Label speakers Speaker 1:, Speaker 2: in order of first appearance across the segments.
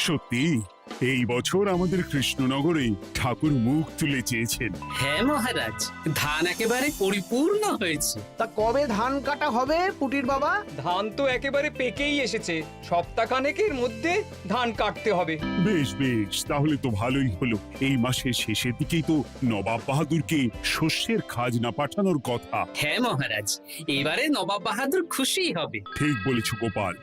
Speaker 1: সত্যি এই বছর আমাদের কৃষ্ণনগরে ঠাকুর মুখ তুলে চেয়েছেন।
Speaker 2: হ্যাঁ মহারাজ, ধান একেবারে পরিপূর্ণ হয়েছে।
Speaker 3: তা কবে ধান কাটা হবে পুটির বাবা?
Speaker 4: ধান তো একেবারে পেকেই এসেছে, সপ্তাহখানেকের মধ্যে ধান কাটতে হবে।
Speaker 1: বেশ বেশ, তাহলে তো ভালোই হলো। এই মাসের শেষের দিকেই তো নবাব বাহাদুরকে শস্যের খাজনা পাঠানোর কথা।
Speaker 2: হ্যাঁ মহারাজ, এবারে নবাব বাহাদুর খুশি হবে।
Speaker 1: ঠিক বলেছ গোপাল।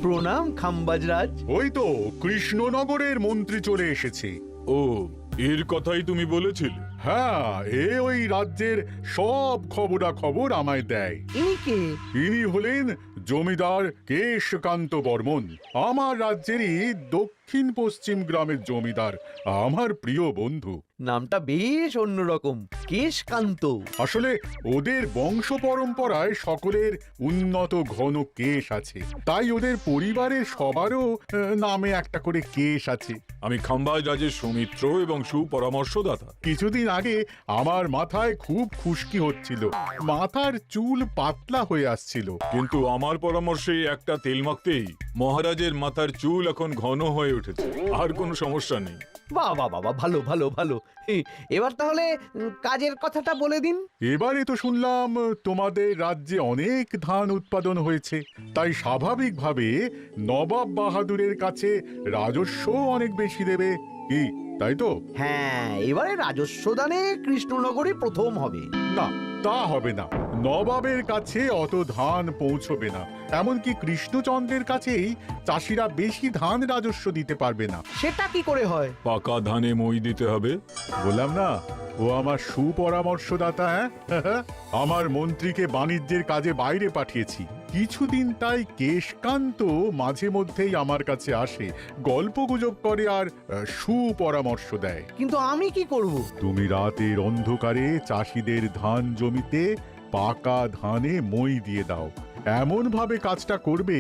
Speaker 3: প্রণাম খাম্বাজরাজ।
Speaker 5: ওই তো কৃষ্ণনগরের মন্ত্রী চলে এসেছে।
Speaker 6: ও, এর কথাই তুমি বলেছিলে?
Speaker 5: হ্যাঁ, ওই রাজ্যের সব খবরাখবর আমায় দেয়।
Speaker 3: ইনি কে?
Speaker 5: ইনি হলেন জমিদার কেশকান্ত বর্মন, আমার রাজ্যেরই দক্ষিণ পশ্চিম গ্রামের জমিদার, আমার প্রিয় বন্ধু।
Speaker 3: নামটা বেশ অন্যরকম, কেশকান্ত।
Speaker 5: আসলে ওদের বংশ পরম্পরায় সকলের উন্নত ঘন কেশ আছে, তাই ওদের পরিবারের সবারও নামে একটা করে কেশ আছে।
Speaker 6: আমি খাম্বাজ রাজের সৌমিত্র এবং সুপরামর্শদাতা।
Speaker 5: কিছুদিন আগে আমার মাথায় খুব খুশকি হচ্ছিল, মাথার চুল পাতলা হয়ে আসছিল।
Speaker 6: কিন্তু আমার পরামর্শে একটা তেল মাখতেই মহারাজের মাথার চুল এখন ঘন হয়ে উঠেছে, আর কোনো সমস্যা নেই।
Speaker 3: বাবা বাবা, ভালো ভালো ভালো। এবার তাহলে কাজের কথাটা বলে দিন।
Speaker 5: এবারে তো শুনলাম তোমাদের রাজ্যে অনেক ধান উৎপাদন হয়েছে, তাই স্বাভাবিকভাবে নবাব বাহাদুরের কাছে রাজস্ব অনেক বেশি দেবে, কি তাই তো?
Speaker 3: হ্যাঁ, এবারে রাজস্ব দানে কৃষ্ণনগরই প্রথম হবে।
Speaker 5: না, তা হবে না। নবাবের কাছে অত ধান পৌঁছবে না, এমনকি কৃষ্ণচন্দ্রের কাছেই চাষিরা বেশি ধান রাজস্ব দিতে পারবে না।
Speaker 3: সেটা কি করে হয়?
Speaker 6: পাকা ধানে মই দিতে হবে।
Speaker 5: বললাম না, ও আমার সুপরামর্শদাতা। হ্যাঁ, আমার মন্ত্রীকে বাণিজ্যের কাজে বাইরে পাঠিয়েছি কিছুদিন, তাই কেশকান্ত মাঝে মধ্যেই আমার কাছে আসে, গল্পগুজব করে আর সুপরামর্শ দেয়।
Speaker 3: কিন্তু আমি কি করব?
Speaker 5: তুমি রাতের অন্ধকারে চাষিদের ধান জমিতে পাকা ধানে মই দিয়ে দাও, এমন ভাবে কাজটা করবে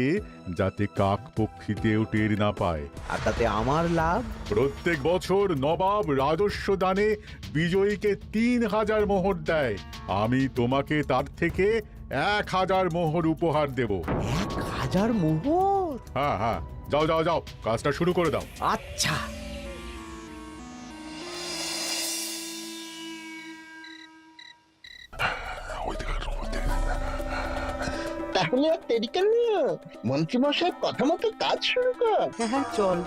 Speaker 5: যাতে কাক পক্ষীতেও টের না পায়।
Speaker 3: আর তাতে আমার লাভ?
Speaker 5: প্রত্যেক বছর নবাব রাজস্ব দানে বিজয়ীকে 3000 মোহর দেয়, আমি তোমাকে তার থেকে 1000 মোহর উপহার দেব।
Speaker 3: 1000 মোহর?
Speaker 5: হ্যাঁ হ্যাঁ, যাও যাও যাও, কাজটা শুরু করে দাও।
Speaker 3: আচ্ছা।
Speaker 7: তাহলে আর দেরি কেন, মন্ত্রী মশাই কথা মতো কাজ শুরু কর।
Speaker 3: হ্যাঁ চল।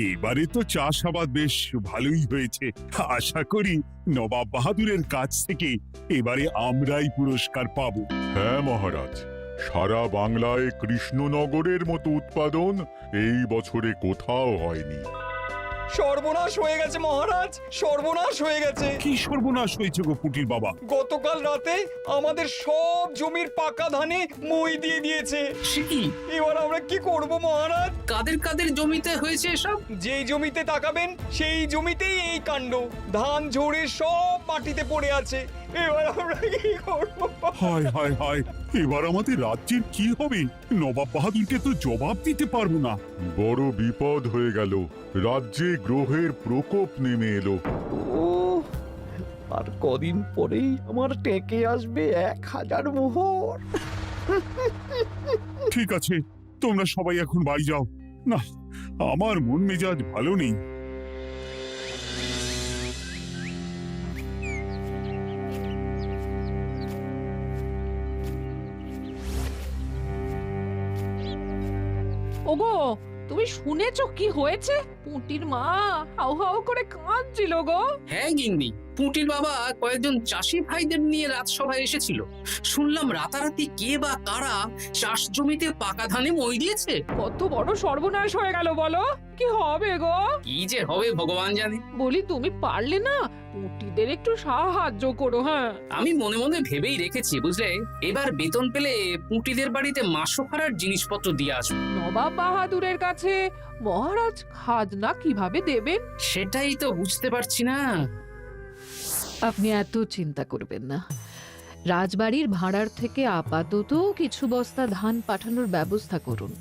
Speaker 1: এবারে তো চাষাবাদ বেশ ভালোই হয়েছে। আশা করি নবাব বাহাদুরের কাছ থেকে এবারে আমরাই পুরস্কার পাবো।
Speaker 5: হ্যাঁ মহারাজ, সারা বাংলায় কৃষ্ণনগরের মতো উৎপাদন এই বছরে কোথাও হয়নি।
Speaker 4: সর্বনাশ হয়ে গেছে মহারাজ, সর্বনাশ হয়ে গেছে।
Speaker 1: কি সর্বনাশ হয়েছে গো পুটির বাবা?
Speaker 4: গতকাল রাতে আমাদের সব জমির পাকা ধানে মই দিয়ে দিয়েছে।
Speaker 2: সে কি?
Speaker 4: এবার আমরা কি করব মহারাজ?
Speaker 2: কাদের কাদের জমিতে হয়েছে এসব?
Speaker 4: যেই জমিতে তাকাবেন সেই জমিতেই এই কাণ্ড, ধান ঝরে সব মাটিতে পড়ে আছে। এবার আমরা কি করব?
Speaker 1: হায় হায় হায়, এবার আমাদের রাজ্যের কি হবে? নবাব বাহাদুরকে তো জবাব দিতে পারবো না।
Speaker 5: বড় বিপদ হয়ে গেল, রাজ্যে গ্রহের প্রকোপ নেমে এলো।
Speaker 3: ও, আর কদিন পরেই আমার টেকে আসবে 1000 মোহর।
Speaker 1: ঠিক আছে, তোমরা সবাই এখন বাড়ি যাও। না, আমার মন মেজাজ ভালো নেই।
Speaker 8: ওগো, তুমি শুনেছো কি হয়েছে? পুঁটির মা হাউ হাউ করে কাঁদছিল গো।
Speaker 2: হ্যাঁ গিন্নি, পুঁটির বাবা কয়েকজন চাষি ভাইদের নিয়ে রাজসভায় এসেছিল। শুনলাম রাতারাতি কে বা কারা চাষ জমিতে পাকা ধানে মই দিয়েছে।
Speaker 8: কত বড় সর্বনাশ হয়ে গেল বলো, কি হবে গো?
Speaker 2: কি যে হবে ভগবান জানে।
Speaker 8: বলি তুমি পারলে না পুটিদের একটু সাহায্য করো। হ্যাঁ,
Speaker 2: আমি মনে মনে ভেবেই রেখেছি বুঝলে, এবার বেতন পেলে পুঁটিদের বাড়িতে মাসোহারার জিনিসপত্র দিয়ে আসবো।
Speaker 8: নবাব বাহাদুরের কাছে মহারাজ খাজনা কিভাবে দেবেন?
Speaker 2: সেটাই তো বুঝতে পারছি না।
Speaker 9: আপনি এত চিন্তা করবেন না। রাজবাড়ির ভাড়ার থেকে আপাতত কিছু বস্তা ধান পাঠানোর ব্যবস্থা করুন।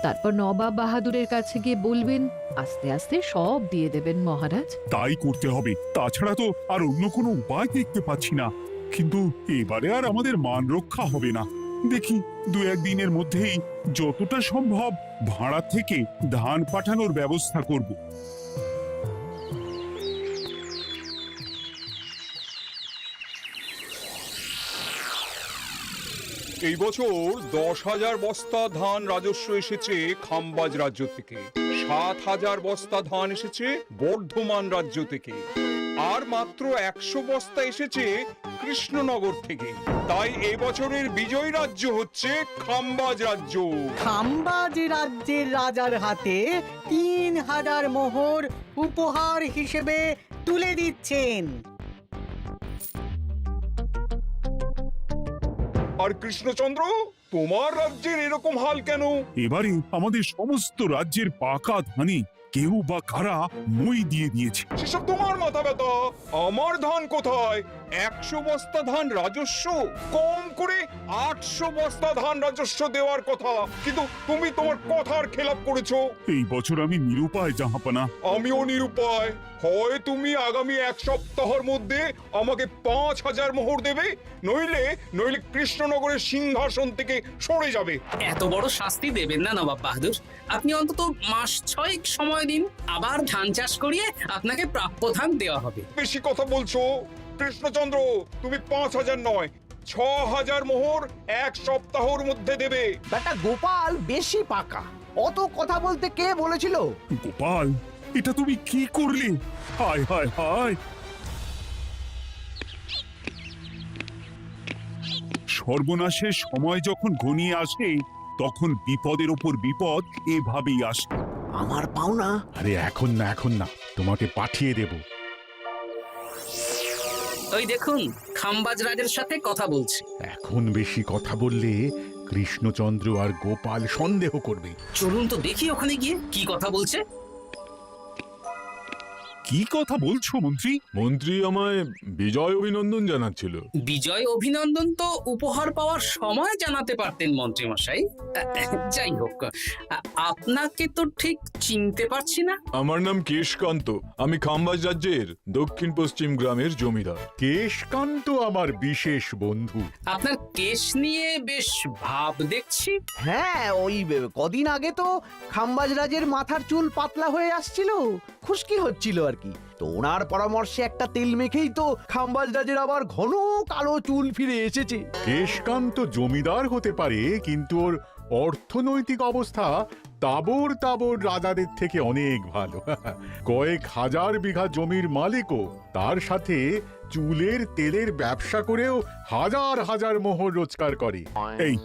Speaker 9: তারপর নবাব বাহাদুরের কাছে গিয়ে বলবেন, আস্তে আস্তে সব দিয়ে দেবেন মহারাজ।
Speaker 1: তাই করতে হবে, তাছাড়া তো আর অন্য কোনো উপায় দেখতে পাচ্ছি না। কিন্তু এবারে আর আমাদের মান রক্ষা হবে না। দেখি 2-1 দিনের মধ্যেই যতটা সম্ভব ভাড়া থেকে ধান পাঠানোর ব্যবস্থা করব।
Speaker 10: এই বছর 10,000 বস্তা ধান রাজস্ব এসেছে খাম্বাজ রাজ্য থেকে, 7,000 বস্তা ধান এসেছে বর্ধমান রাজ্য থেকে, আর মাত্র 100 বস্তা এসেছে কৃষ্ণনগর থেকে। তাই এবছরের বিজয়ী রাজ্য হচ্ছে খাম্বাজ রাজ্য।
Speaker 11: খাম্বাজ রাজ্যের রাজার হাতে 3,000 মোহর উপহার হিসেবে তুলে দিচ্ছেন।
Speaker 10: আর কৃষ্ণচন্দ্র, তোমার রাজ্যের এরকম হাল কেন?
Speaker 1: এবারে আমাদের সমস্ত রাজ্যের পাকা ধানে কেউ বা কারা মই দিয়ে দিয়েছে।
Speaker 10: সেসব তোমার মাথা ব্যথা, আমার ধান কোথায়? 100 বস্তা ধান রাজস্ব, কম করে 800 বস্তা ধান রাজস্ব দেওয়ার কথা, কিন্তু তুমি তোমার কথার খেলাপ করেছো।
Speaker 1: এই বছর আমি নিরুপায় জাহাপানা।
Speaker 10: আমিও নিরুপায়। হয় তুমি আগামী 1 সপ্তাহের মধ্যে আমাকে 5,000 মোহর দেবে, নইলে কৃষ্ণনগরের সিংহাসন থেকে সরে যাবে।
Speaker 2: এত বড় শাস্তি দেবেন না নবাব বাহাদুর। আপনি অন্তত মাস 6 সময় দিন, আবার ধান চাষ করিয়ে আপনাকে প্রাপ্য ধান দেওয়া হবে।
Speaker 10: বেশি কথা বলছো কৃষ্ণচন্দ্র, তুমি 5,000 নয় 6,000 মোহর 1 সপ্তাহের মধ্যে দেবে।
Speaker 3: বেটা গোপাল বেশি পাকা, অত কথা বলতে কে বলেছিল?
Speaker 1: গোপাল, এটা তুমি কি করলে? হায় হায় হায়! সর্বনাশের সময় যখন ঘনিয়ে আসে তখন বিপদের ওপর বিপদ এভাবেই আসে।
Speaker 3: আমার পাওনা।
Speaker 5: আরে এখন না, তোমাকে পাঠিয়ে দেব।
Speaker 2: ওই দেখুন, খাম্বাজ রাজের সাথে কথা বলছে।
Speaker 5: এখন বেশি কথা বললে কৃষ্ণচন্দ্র আর গোপাল সন্দেহ করবে।
Speaker 2: চলুন তো দেখি ওখানে গিয়ে কি কথা বলছে।
Speaker 1: কি কথা বলছো মন্ত্রী?
Speaker 6: মন্ত্রী আমায় বিজয় অভিনন্দন জানাচ্ছিল।
Speaker 2: বিজয় অভিনন্দন তো উপহার পাওয়ার সময় জানাতে পারতেন মন্ত্রী মশাই। যাই হোক, আপনাকে তো ঠিক চিনতে পারছি না।
Speaker 6: আমার নাম কেশকান্ত, আমি খাম্বাজ রাজ্যের দক্ষিণ পশ্চিম গ্রামের জমিদার।
Speaker 5: কেশকান্ত আমার বিশেষ বন্ধু।
Speaker 2: আপনার কেশ নিয়ে বেশ ভাব দেখছি।
Speaker 3: হ্যাঁ, ওই কদিন আগে তো খাম্বাজ রাজের মাথার চুল পাতলা হয়ে আসছিল, খুশকি হচ্ছিল আর কি। তো ওনার পরামর্শে একটা তেল মেখেই তো খাম্বাজ রাজের আবার ঘন কালো চুল ফিরে এসেছে।
Speaker 5: কেশকান্ত জমিদার হতে পারে, কিন্তু ওর অর্থনৈতিক অবস্থা তাবর রাজাদের থেকে অনেক ভালো। কয়েক হাজার বিঘা জমির মালিকও, তার সাথে চুলের তেলের ব্যবসা করেও হাজার হাজার মোহর রোজগার করে।
Speaker 1: এই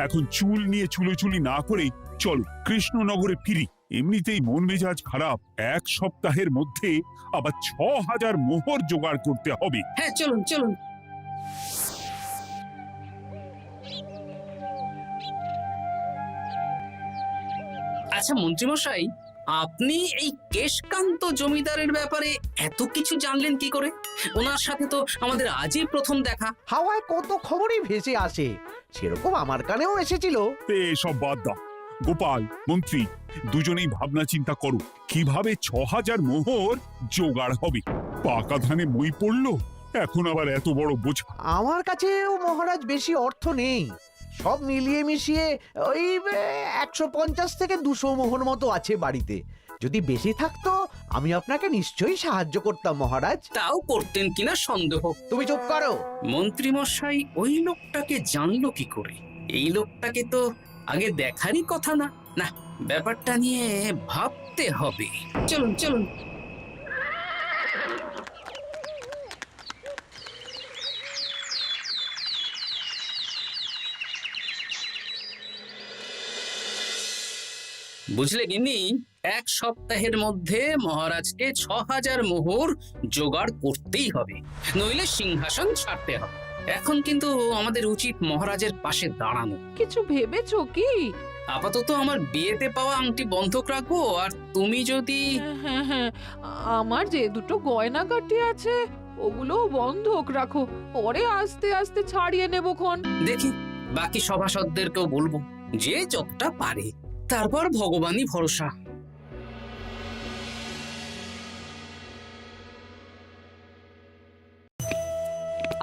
Speaker 1: এখন চুল নিয়ে চুলোচুলি না করে চলো কৃষ্ণনগরে ফিরি। এমনিতেই মন মেজাজ খারাপ, 1 সপ্তাহের মধ্যে আবার 6,000 মোহর জোগাড় করতে হবে।
Speaker 2: হ্যাঁ, চলুন চলুন। আচ্ছা মন্ত্রীমশাই, আপনি এই কেশকান্ত জমিদারের ব্যাপারে এত কিছু জানলেন কি করে? ওনার সাথে তো আমাদের আজই প্রথম দেখা।
Speaker 3: হাওয়ায় কত খবরই ভেসে আসে, সেরকম আমার কানেও এসেছিল।
Speaker 1: সব বাদ দাও। গোপাল, মন্ত্রী দুজনেই ভাবনা চিন্তা করো কিভাবে 6,000 মোহর জোগাড় হবে। পাকা ধানে মই পড়লো, এখন আবার এত বড় বোঝা।
Speaker 3: আমার কাছেও মহারাজ বেশি অর্থ নেই, সব মিলিয়ে মিশিয়ে ওই 150 থেকে 200 মোহর মতো আছে বাড়িতে। যদি বেশি থাকতো আমি আপনাকে নিশ্চয়ই সাহায্য করতাম মহারাজ।
Speaker 2: তাও করতেন কিনা সন্দেহ।
Speaker 3: তুমি চুপ করো।
Speaker 2: মন্ত্রীমশাই ওই লোকটাকে জানলো কি করে? এই লোকটাকে তো আগে দেখারই কথা না। না, ব্যাপারটা নিয়ে ভাবতে হবে। চলুন চলুন। বুঝলে গিন্নি, 1 সপ্তাহের মধ্যে মহারাজকে 6000 মোহর জোগাড় করতেই হবে, নইলে সিংহাসন ছাড়তে হবে। এখন কিন্তু আমাদের উচিত মহারাজের পাশে দাঁড়ানো।
Speaker 8: কিছু ভেবেছো কি?
Speaker 2: আপাতত আমার বিয়েতে পাওয়া আংটি বন্ধক রাখবো, আর তুমি যদি
Speaker 8: হ্যাঁ হ্যাঁ, আমার যে দুটো গয়নাগাটি আছে ওগুলো বন্ধক রাখো, পরে আস্তে আস্তে ছাড়িয়ে নেবো খন।
Speaker 2: দেখি বাকি সভাসদদেরকেও বলবো, যে যতটা পারে, তারপর ভগবানই ভরসা।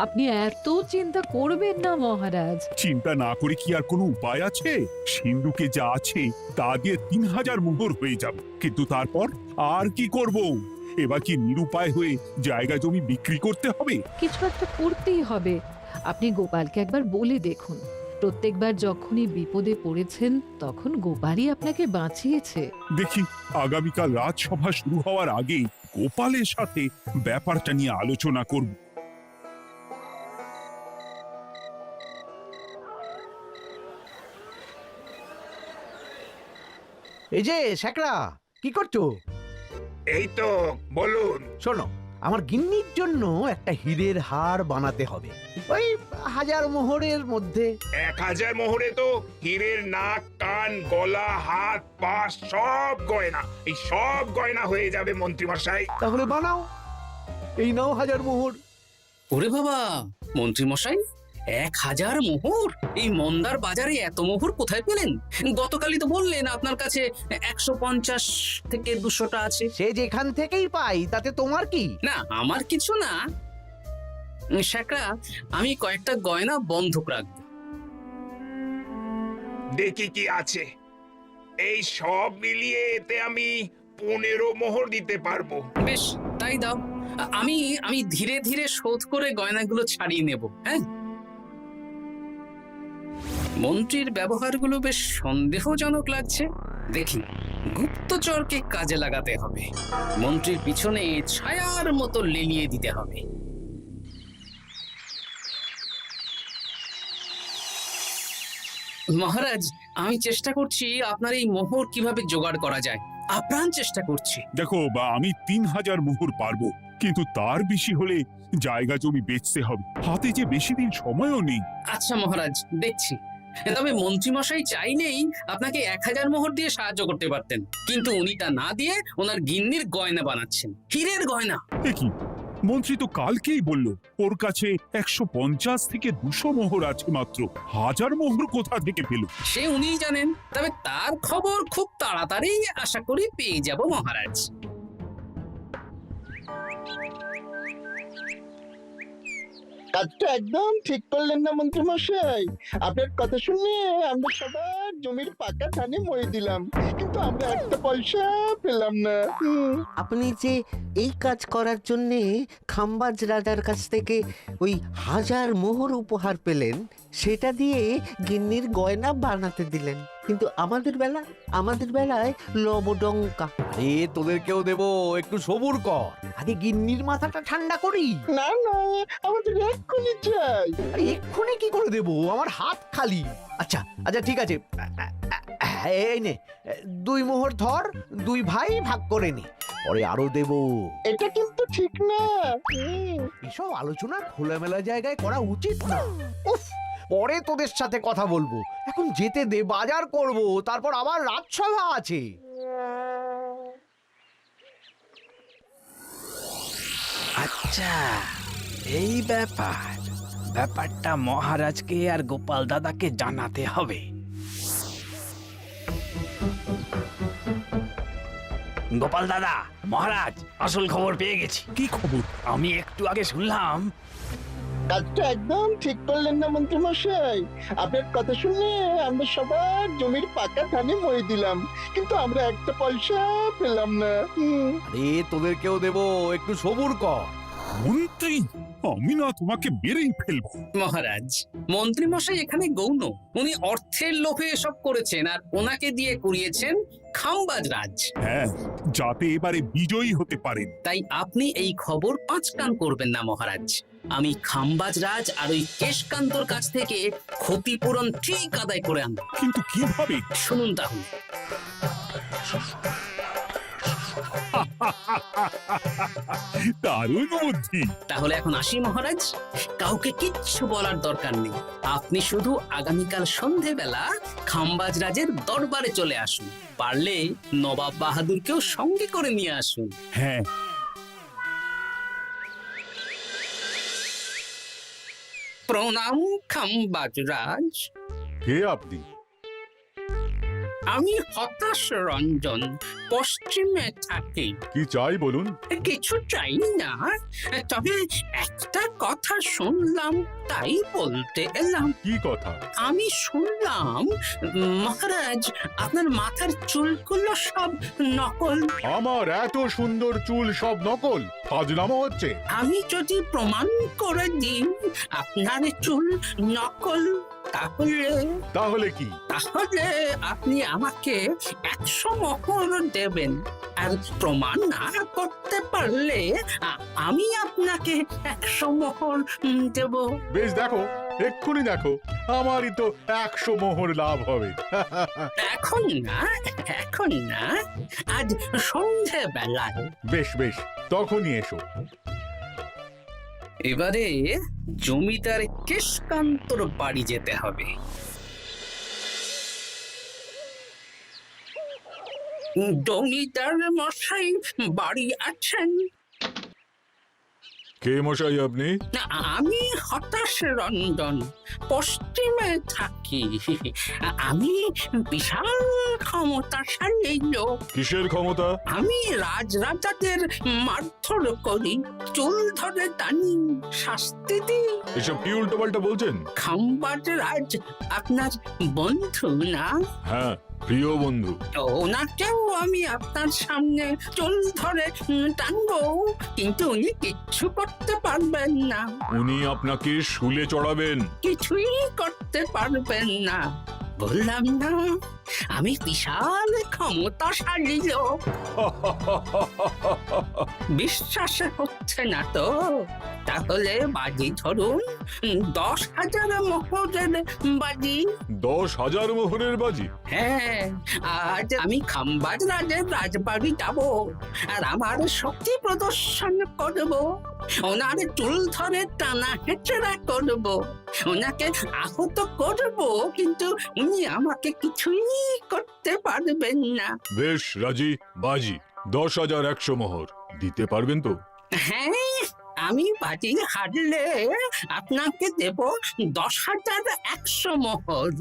Speaker 9: আপনি এত চিন্তা করবেন না মহারাজ।
Speaker 1: চিন্তা না করে কি আর কোনো উপায় আছে? সিন্ধুকে যা আছে তা দিয়ে 3000 মোহর হয়ে যাবে, কিন্তু তারপর আর কি করব? এবার কি নিরুপায় হয়ে জায়গা জমি বিক্রি করতে হবে?
Speaker 9: কিছু একটা করতেই হবে। আপনি গোপালকে একবার বলে দেখুন, প্রত্যেকবার যখনই বিপদে পড়েছেন তখন গোপালই আপনাকে বাঁচিয়েছে।
Speaker 1: দেখি আগামীকাল রাজসভা শুরু হওয়ার আগে গোপালের সাথে ব্যাপারটা নিয়ে আলোচনা করব।
Speaker 3: এই যে শ্যাকরা, কি করছো?
Speaker 10: এই তো, বলুন।
Speaker 3: শোনো, আমার গিন্নির জন্য একটা হীরের হার বানাতে হবে, ওই 1000 মোহরের মধ্যে।
Speaker 10: 1000 মোহরে তো হীরের নাক, কান, গলা, হাত, পা সব গয়না, এই সব গয়না হয়ে যাবে মন্ত্রীমশাই।
Speaker 3: তাহলে বানাও, এই নাও 1000 মোহর।
Speaker 2: ওরে বাবা, মন্ত্রী মশাই, 1000 মোহর! এই মন্দার বাজারে এত মোহর কোথায় পেলেন? গতকালই তো বললেন আপনার কাছে 150 থেকে 200টা আছে।
Speaker 3: সে যেখান থেকেই পাই তাতে তোমার কি?
Speaker 2: না, আমার কিছু না। শ্যাকরা, আমি কয়েকটা গয়না বন্ধক রাখবো।
Speaker 10: দেখি কি আছে। এই সব মিলিয়ে এতে আমি 15 মোহর দিতে পারবো।
Speaker 2: বেশ, তাই দাও। আমি ধীরে ধীরে শোধ করে গয়নাগুলো ছাড়িয়ে নেব। হ্যাঁ, মন্ত্রীর ব্যবহারগুলো বেশ সন্দেহজনক লাগছে। দেখি, গুপ্তচরকে কাজে লাগাতে হবে, মন্ত্রীর পিছনে ছায়ার মতো লেলিয়ে দিতে হবে। মহারাজ, আমি চেষ্টা করছি আপনার এই মোহর কিভাবে জোগাড় করা যায়, আপ্রাণ চেষ্টা করছি।
Speaker 1: দেখো, বা আমি 3000 মোহর পারবো, কিন্তু তার বেশি হলে জায়গা জমি বেচতে হবে, হাতে যে বেশি দিন সময়ও নেই।
Speaker 2: আচ্ছা মহারাজ, দেখছি। তবে মন্ত্রীমশাই চাইলেই আপনাকে 1000 মোহর দিয়ে সাহায্য করতে পারতেন, কিন্তু উনি তা না দিয়ে ওনার গিন্নির গয়না বানাচ্ছেন, হীরের গয়না।
Speaker 1: এ কি, মন্ত্রী তো কালকেই বলল ওর কাছে 150 থেকে 200 মোহর আছে মাত্র। 1000 মোহর কোথা থেকে পেল?
Speaker 2: সে উনিই জানেন, তবে তার খবর খুব তাড়াতাড়ি আশা করি পেয়ে যাব মহারাজ।
Speaker 7: কাজটা একদম ঠিক করলেন না মন্ত্রী মশাই। আপনার কথা শুনে আমরা সবার জমির পাকা ধানে মই দিলাম, কিন্তু আমরা একটা পয়সা পেলাম না।
Speaker 12: আপনি যে এই কাজ করার জন্য খাম্বাজ রাজার কাছ থেকে ওই 1000 মোহর উপহার পেলেন, সেটা দিয়ে গিন্নির গয়না বানাতে দিলেন, কিন্তু আমাদের বেলায় লবডঙ্কা।
Speaker 3: আরে তোদেরকেও দেবো, একটু সবুর কর, আগে গিন্নির মাথাটা ঠান্ডা করি।
Speaker 7: না না, আমাদের এক্ষুনি চাই।
Speaker 3: আরে এক্ষুনি কি করে দেবো, আমার হাত খালি। আচ্ছা আচ্ছা, ঠিক আছে, এই নে 2 মোহর ধর, 2 ভাই ভাগ করে নে, পরে আরো দেবো।
Speaker 7: এটা কিন্তু ঠিক না।
Speaker 3: এসব আলোচনা খোলামেলা জায়গায় করা উচিত না। উফ, পরে তোদের সাথে কথা বলবো, এখন যেতে দে, বাজার করব, তারপর আবার রাজসভা আছে।
Speaker 13: আচ্ছা, এই ব্যাপারটা মহারাজকে আর গোপাল দাদাকে জানাতে হবে। গোপাল দাদা, মহারাজ আসল খবর পেয়ে গেছি।
Speaker 1: কি খবর?
Speaker 13: আমি একটু আগে শুনলাম।
Speaker 7: কাজটা একদম ঠিক করলেন না মন্ত্রী মশাই। আপনার কথা শুনে আমরা সবার জমির পাকা ধানে মই দিলাম, কিন্তু আমরা একটা পয়সা পেলাম না।
Speaker 3: আরে তোদেরকেও দেবো, একটু সবুর কর।
Speaker 1: মন্ত্রী, আমি না তোমাকে মেরেই ফেলবো।
Speaker 2: মহারাজ, মন্ত্রী মশাই এখানে গৌণ, উনি অর্থের লোভে এসব করেছেন, আর ওনাকে দিয়ে করিয়েছেন খাম্বাজ রাজ।
Speaker 1: হ্যাঁ, যাতে এবারে বিজয়ী হতে পারেন।
Speaker 2: তাই আপনি এই খবর 5 কান করবেন না মহারাজ। আমি খাম্বাজ রাজ আর ওই কেশকান্তর কাছ থেকে ক্ষতিপূরণ ঠিক আদায় করে আনবো।
Speaker 1: কিন্তু কিভাবে?
Speaker 2: শুনুন তাহলে।
Speaker 1: দারুণ বুদ্ধি।
Speaker 2: তাহলে এখন আসি মহারাজ, কাউকে কিচ্ছু বলার দরকার নেই। আপনি শুধু আগামীকাল সন্ধেবেলা খাম্বাজ রাজের দরবারে চলে আসুন, পারলে নবাব বাহাদুরকেও সঙ্গে করে নিয়ে আসুন।
Speaker 1: হ্যাঁ,
Speaker 2: প্রণাম খাম্বাজ রাজ।
Speaker 5: কে আপনি?
Speaker 2: আমি হতাশ রঞ্জন, পশ্চিমে থাকি।
Speaker 5: কি চাই বলুন?
Speaker 2: কিছু চাই না, তবে একটা কথা শুনলাম তাই বলতে এলাম।
Speaker 5: কি কথা?
Speaker 2: আমি শুনলাম মহারাজ আপনার মাথার চুলগুলো সব নকল।
Speaker 5: আমার এত সুন্দর চুল সব নকল? ফাজলামো হচ্ছে।
Speaker 2: আমি যদি প্রমাণ করে দিই আপনার চুল নকল,
Speaker 5: তাহলে কি?
Speaker 2: তাহলে আপনি আমাকে 100 মোহর দেবেন, আর প্রমাণ না করতে পারলে আমি আপনাকে 100 মোহর দেব।
Speaker 5: বেশ, দেখো, এক্ষুনি দেখো, আমারই তো 100 মোহর লাভ হবে।
Speaker 2: এখন না, এখন না, আজ সন্ধেবেলায়।
Speaker 5: বেশ বেশ, তখনই এসো।
Speaker 2: এবারে জমিদার কেশকান্তর বাড়ি যেতে হবে। জমিদার মশাই বাড়ি আছেন?
Speaker 6: কে মশাই আপনি?
Speaker 2: না, আমি হতাশ রঞ্জন, পশ্চিমে থাকি। আমি বিশাল ক্ষমতাশালী লোক।
Speaker 6: কিসের ক্ষমতা?
Speaker 2: আমি রাজাদের মারধর করি, চুল ধরে টানি, শাস্তি দিই।
Speaker 6: এসব কি উল্টো পাল্টা বলছেন?
Speaker 2: খাম্বাজ রাজ আপনার বন্ধু না?
Speaker 6: হ্যাঁ, প্রিয় বন্ধু।
Speaker 2: ওনাকেও আমি আপনার সামনে চুল ধরে টানবো, কিন্তু উনি কিচ্ছু করতে পারবেন না।
Speaker 6: উনি আপনাকে শুলে চড়াবেন।
Speaker 2: কিছুই করতে পারবেন না, বললাম না আমি বিশাল ক্ষমতাশালী লোক। বিশ্বাস হচ্ছে না তো? তাহলে বাজি ধরুন, 10,000 মোহরের বাজি।
Speaker 6: 10,000 মোহরের বাজি?
Speaker 2: হ্যাঁ, আজ আমি খাম্বাজ রাজের রাজবাড়ি যাব, আর আমার শক্তি প্রদর্শন করব, ওনার চুল ধরে টানা হেঁচড়া করব, ওনাকে আহত করব, কিন্তু উনি আমাকে কিছুই করতে পারবেন না।
Speaker 6: বেশ রাজি, বাজি 10,100 মোহর দিতে পারবেন তো?
Speaker 2: হ্যাঁ, আমি বাজি হারলে আপনাকে দেব 10,100 মোহর।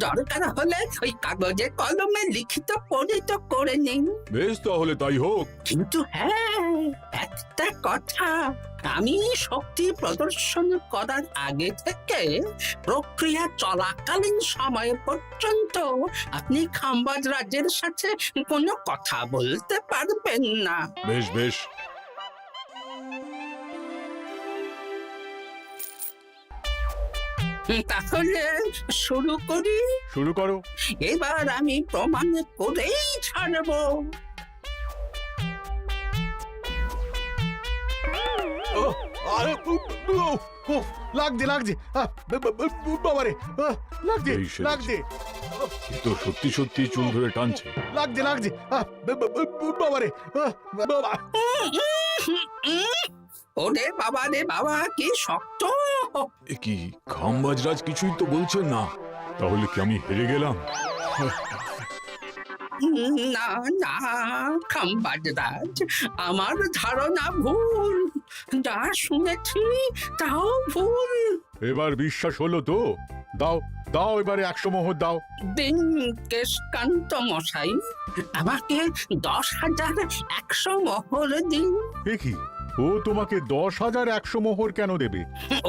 Speaker 2: দরকার হলে ওই কাগজে কলমে লিখিত পরিত করে নিন।
Speaker 6: বেশ, তাহলে তাই হোক।
Speaker 2: কিন্তু হ্যাঁ, একটা কথা, আমি শক্তি প্রদর্শন করার আগে থেকে প্রক্রিয়া চলাকালীন সময় পর্যন্ত আপনি খাম্বাজ রাজের সাথে কোনো কথা বলতে পারবেন না।
Speaker 6: বেশ বেশ।
Speaker 2: তাহলে শুরু করি?
Speaker 5: শুরু করো।
Speaker 2: এবার আমি প্রমাণ করেই ছাড়বো।
Speaker 5: লাগছে লাগছে, বাবারে, লাগছে
Speaker 6: এই সেরেছে।
Speaker 5: লাগছে,
Speaker 6: এ তো সত্যি সত্যি চুল ধরে টানছে।
Speaker 5: লাগছে লাগছে, বাবারে, বাবা।
Speaker 2: ওরে বাবা রে বাবা, কি শক্ত!
Speaker 6: এ কি, খাম্বাজরাজ কিছুই তো বলছেন না? তাহলে কি আমি হেরে গেলাম?
Speaker 2: না না খাম্বাজ রাজ, আমার ধারণা ভুল, যা শুনেছি তাও ভুল।
Speaker 5: এবার বিশ্বাস হলো তো? দাও দাও, এবারে 100 মোহর দাও।
Speaker 2: দিন কেশকান্ত মশাই, আমাকে 10,100 মোহর দিন।
Speaker 5: এ কি, ও তোমাকে 10,100 মোহর কেন দেবে?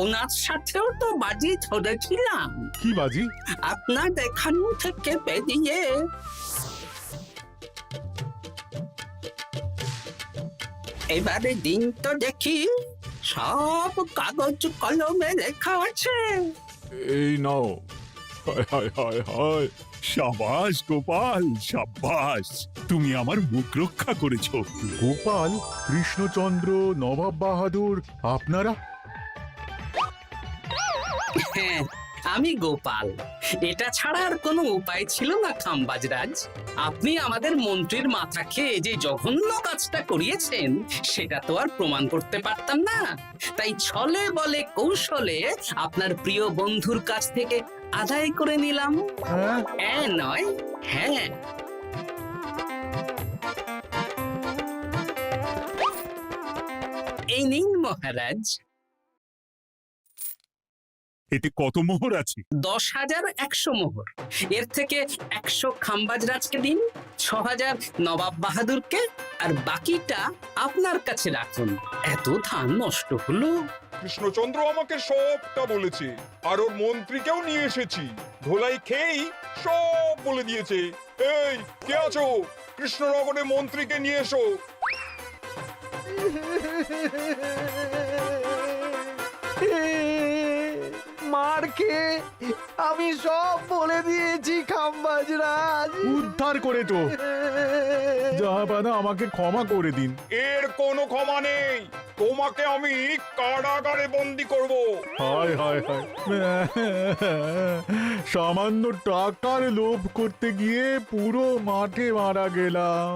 Speaker 2: ওনার সাথেও তো বাজি ধরেছিলাম।
Speaker 5: কি বাজি?
Speaker 2: আপনার এখান থেকে বেরিয়ে এবারে দিন তো দেখি, সব কাগজ কলমে লেখা আছে।
Speaker 6: এই নাও। হায় হায় হায় হায়।
Speaker 1: সাবাস গোপাল, সাবাস, তুমি আমার মুখ রক্ষা করেছো।
Speaker 5: গোপাল, কৃষ্ণচন্দ্র, নবাব বাহাদুর, আপনারা?
Speaker 2: হ্যাঁ, আমি গোপাল। এটা ছাড়া আর কোনো উপায় ছিল না খাম্বাজরাজ। আপনি আমাদের মন্ত্রীর মাথা খেয়ে যে জঘন্য কাজটা করিয়েছেন সেটা তো আর প্রমাণ করতে পারতাম না, তাই ছলে বলে কৌশলে আপনার প্রিয় বন্ধুর কাছ থেকে আদায় করে নিলাম। হ্যাঁ নয়, হ্যাঁ। এই নিন মহারাজ।
Speaker 1: এতে কত মোহর আছে?
Speaker 2: 10,100 মোহর। এর থেকে 100 খাম্বাজরাজকে দিন, 6,000 নবাব বাহাদুরকে, আর বাকিটা আপনার কাছে রাখুন। এত ধান নষ্ট হলো।
Speaker 10: কৃষ্ণচন্দ্র আমাকে সবটা বলেছে, আর ওর মন্ত্রীকেও নিয়ে এসেছি। ধোলাই খেয়েই সব বলে দিয়েছে। এই কে আছো? কৃষ্ণনগরে মন্ত্রীকে নিয়ে এসো।
Speaker 3: মার খেয়ে আমি সব বলে দিয়েছি খাম্বাজরাজ।
Speaker 5: উদ্ধার করে তো জাহাপানা, আমাকে ক্ষমা করে দিন।
Speaker 10: এর কোনো ক্ষমা নেই। তোমাকে আমি কারাগারে বন্দি করব।
Speaker 5: হায় হায় হায়, সামান্য টাকার লোভ করতে গিয়ে পুরো মাঠে মারা গেলাম।